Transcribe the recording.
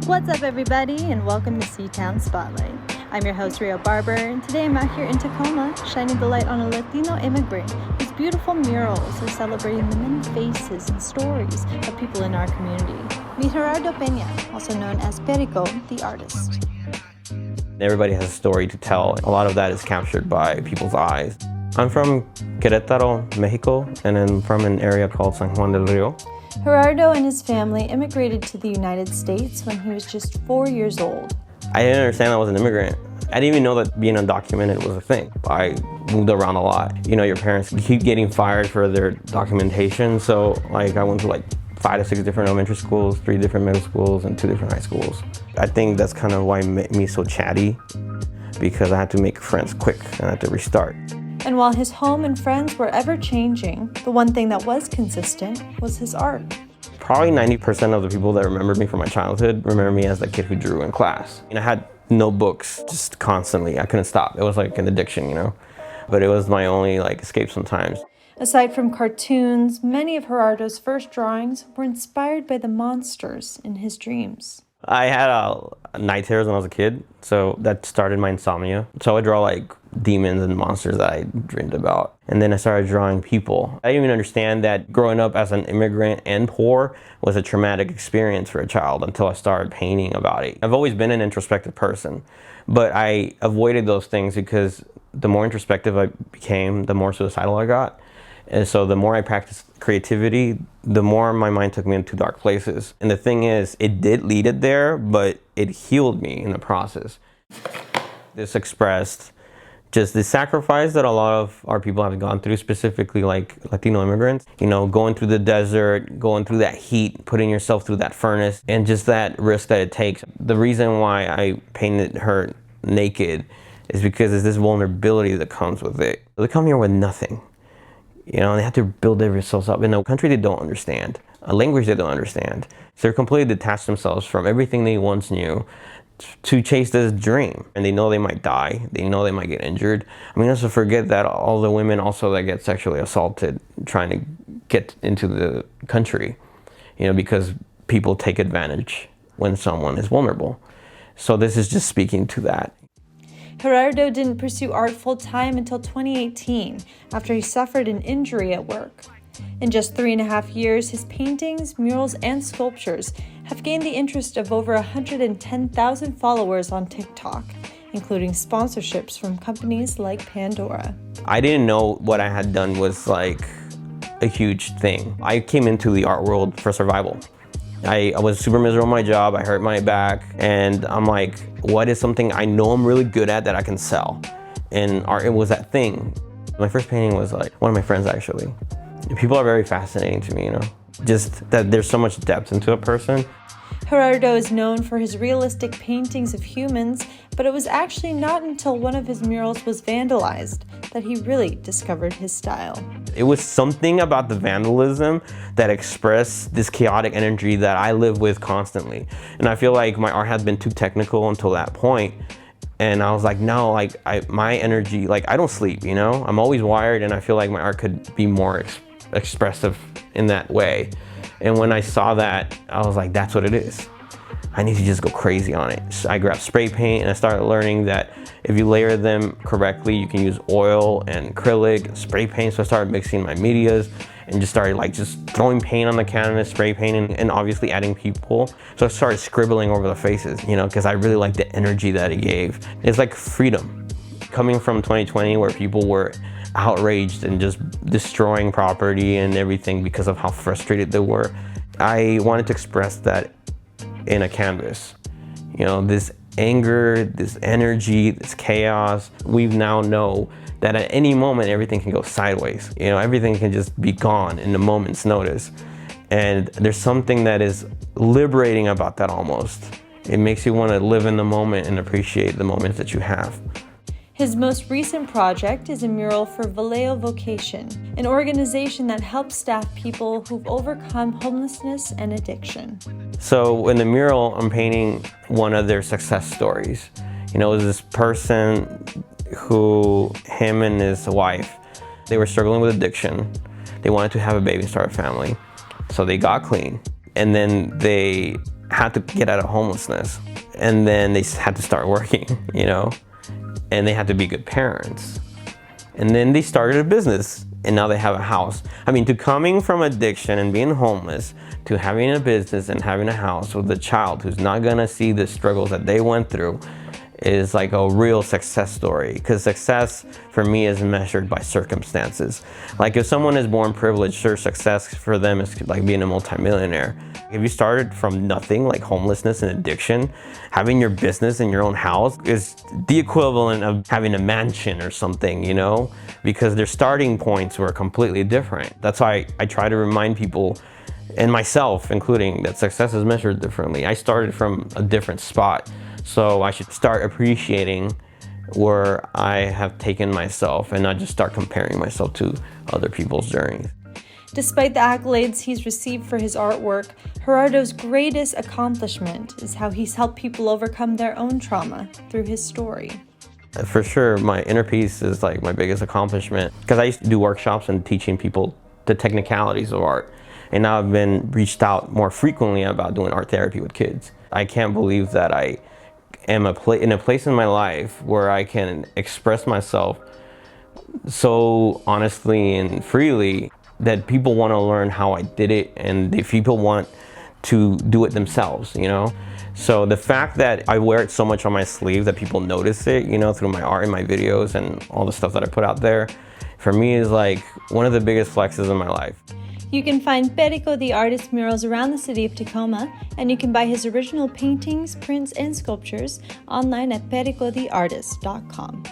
What's up, everybody, and welcome to SeaTown Spotlight. I'm your host, Rio Barber, and today I'm out here in Tacoma, shining the light on a Latino immigrant whose beautiful murals are celebrating the many faces and stories of people in our community. Meet Gerardo Pena, also known as Periko the Artist. Everybody has a story to tell. A lot of that is captured by people's eyes. I'm from Querétaro, Mexico, and I'm from an area called San Juan del Rio. Gerardo and his family immigrated to the United States when he was just 4 years old. I didn't understand I was an immigrant. I didn't even know that being undocumented was a thing. I moved around a lot. You know, your parents keep getting fired for their documentation, so I went to 5 to 6 different elementary schools, 3 different middle schools, and 2 different high schools. I think that's kind of why it made me so chatty, because I had to make friends quick and I had to restart. And while his home and friends were ever changing, the one thing that was consistent was his art. Probably 90% of the people that remember me from my childhood remember me as the kid who drew in class. And I had notebooks just constantly. I couldn't stop. It was like an addiction, you know? But it was my only escape sometimes. Aside from cartoons, many of Gerardo's first drawings were inspired by the monsters in his dreams. I had night terrors when I was a kid, so that started my insomnia. So I would draw demons and monsters that I dreamed about. And then I started drawing people. I didn't even understand that growing up as an immigrant and poor was a traumatic experience for a child until I started painting about it. I've always been an introspective person, but I avoided those things because the more introspective I became, the more suicidal I got. And so the more I practiced creativity, the more my mind took me into dark places. And the thing is, it did lead it there, but it healed me in the process. This expressed just the sacrifice that a lot of our people have gone through, specifically Latino immigrants. You know, going through the desert, going through that heat, putting yourself through that furnace, and just that risk that it takes. The reason why I painted her naked is because there's this vulnerability that comes with it. They come here with nothing. You know, they have to build themselves up in a country they don't understand, a language they don't understand. So they're completely detached themselves from everything they once knew to chase this dream. And they know they might die. They know they might get injured. I mean, let's not forget that all the women also that get sexually assaulted trying to get into the country, you know, because people take advantage when someone is vulnerable. So this is just speaking to that. Gerardo didn't pursue art full-time until 2018, after he suffered an injury at work. In just 3.5 years, his paintings, murals, and sculptures have gained the interest of over 110,000 followers on TikTok, including sponsorships from companies like Pandora. I didn't know what I had done was a huge thing. I came into the art world for survival. I was super miserable in my job, I hurt my back, and I'm like, what is something I know I'm really good at that I can sell? And art, it was that thing. My first painting was one of my friends, actually. People are very fascinating to me, you know? Just that there's so much depth into a person. Gerardo is known for his realistic paintings of humans, but it was actually not until one of his murals was vandalized that he really discovered his style. It was something about the vandalism that expressed this chaotic energy that I live with constantly. And I feel like my art had been too technical until that point. And I was like, no, my energy, I don't sleep, you know? I'm always wired, and I feel like my art could be more expressive in that way. And when I saw that, I was like, that's what it is. I need to just go crazy on it. So I grabbed spray paint, and I started learning that if you layer them correctly, you can use oil and acrylic, spray paint. So I started mixing my medias and just started just throwing paint on the canvas, spray painting, and obviously adding people. So I started scribbling over the faces, you know, because I really liked the energy that it gave. It's like freedom. Coming from 2020 where people were outraged and just destroying property and everything because of how frustrated they were, I wanted to express that in a canvas. You know, this anger, this energy, this chaos. We now know that at any moment everything can go sideways. You know, everything can just be gone in a moment's notice. And there's something that is liberating about that almost. It makes you want to live in the moment and appreciate the moments that you have. His most recent project is a mural for Vallejo Vocation, an organization that helps staff people who've overcome homelessness and addiction. So in the mural, I'm painting one of their success stories. You know, it was this person who, him and his wife, they were struggling with addiction. They wanted to have a baby and start a family. So they got clean. And then they had to get out of homelessness, and then they had to start working, and they had to be good parents. And then they started a business, and now they have a house. I mean, to coming from addiction and being homeless to having a business and having a house with a child who's not gonna see the struggles that they went through is like a real success story. Because success for me is measured by circumstances. Like if someone is born privileged, sure, success for them is like being a multimillionaire. If you started from nothing, like homelessness and addiction, having your business in your own house is the equivalent of having a mansion or something, because their starting points were completely different. That's why I try to remind people, and myself including, that success is measured differently. I started from a different spot, so I should start appreciating where I have taken myself and not just start comparing myself to other people's journeys. Despite the accolades he's received for his artwork, Gerardo's greatest accomplishment is how he's helped people overcome their own trauma through his story. For sure, my inner peace is like my biggest accomplishment, because I used to do workshops and teaching people the technicalities of art. And now I've been reached out more frequently about doing art therapy with kids. I can't believe that I am in a place in my life where I can express myself so honestly and freely that people want to learn how I did it, and if people want to do it themselves, So the fact that I wear it so much on my sleeve that people notice it, through my art and my videos and all the stuff that I put out there, for me is like one of the biggest flexes in my life. You can find Periko the Artist murals around the city of Tacoma, and you can buy his original paintings, prints, and sculptures online at perikotheartist.com.